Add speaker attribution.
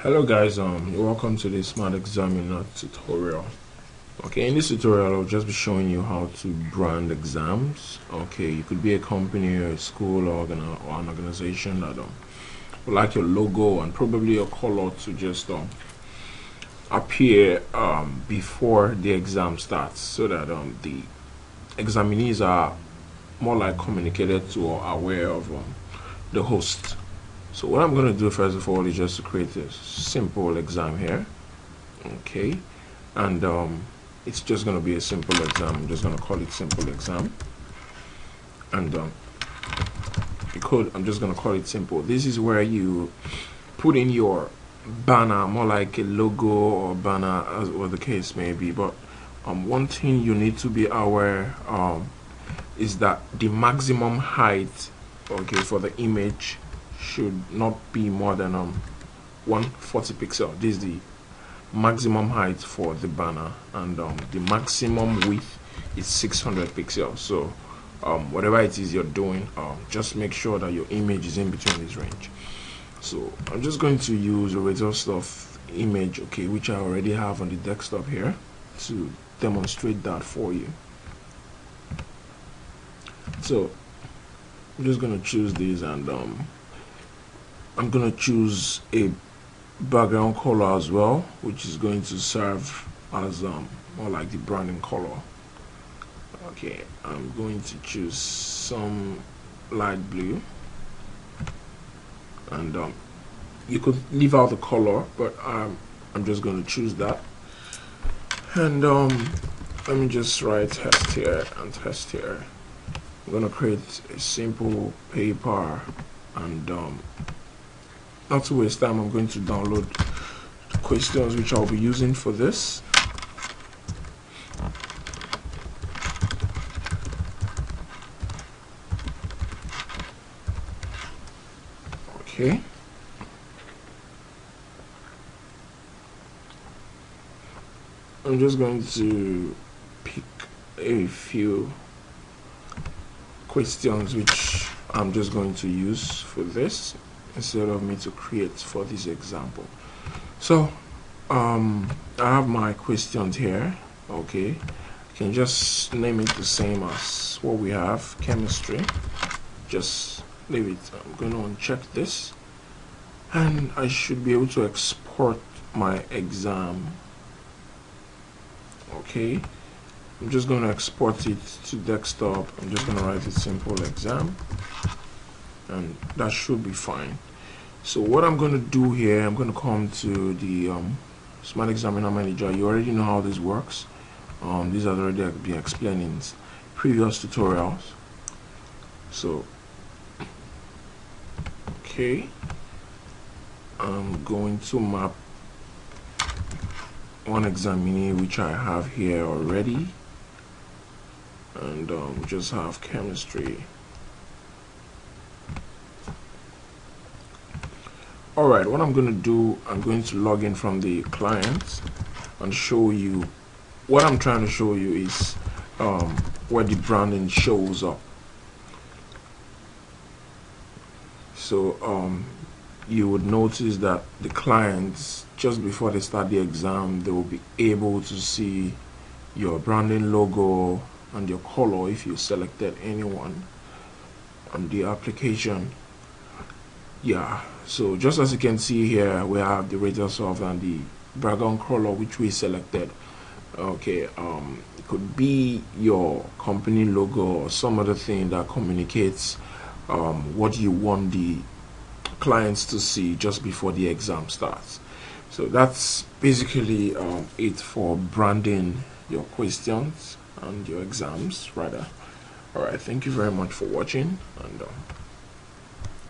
Speaker 1: Hello guys, welcome to the SmartExaminer tutorial. Okay, in this tutorial I'll just be showing you how to brand exams. Okay, you could be a company or a school or an organization that would like your logo and probably your color to just appear before the exam starts, so that the examinees are more like communicated to or aware of the host. So what I'm going to do first of all is just to create a simple exam here. Okay, and it's just going to be a simple exam. I'm just going to call it simple exam, and I'm just going to call it simple. This is where you put in your banner, more like a logo or banner, as or the case may be. But one thing you need to be aware is that the maximum height, okay, for the image should not be more than 140 pixel. This is the maximum height for the banner, and the maximum width is 600 pixels. So whatever it is you're doing, just make sure that your image is in between this range. So I'm just going to use a result of image, okay, which I already have on the desktop here, to demonstrate that for you. So I'm just going to choose this, and I'm going to choose a background color as well, which is going to serve as more like the branding color. Okay, I'm going to choose some light blue, and you could leave out the color, but I'm just going to choose that. And let me just write test here and test here. I'm going to create a simple paper, and not to waste time, I'm going to download the questions which I'll be using for this. Okay. I'm just going to pick a few questions which I'm just going to use for this, instead of me to create for this example. So I have my questions here. Okay, you can just name it the same as what we have, chemistry. Just leave it. I'm going to uncheck this, and I should be able to export my exam. Okay, I'm just going to export it to desktop. I'm just going to write a simple exam, and that should be fine. So what I'm going to do here, I'm going to come to the SmartExaminer Manager. You already know how this works. These are already been explained in previous tutorials. So okay, I'm going to map one examinee which I have here already, and just have chemistry. Alright, what I'm going to do, I'm going to log in from the client and show you what I'm trying to show you is where the branding shows up. So you would notice that the clients, just before they start the exam, they will be able to see your branding logo and your color if you selected anyone on the application. Yeah, so just as you can see here, we have the radius of and the background color which we selected. Okay, it could be your company logo or some other thing that communicates what you want the clients to see just before the exam starts. So that's basically it for branding your questions and your exams rather. Alright, thank you very much for watching, and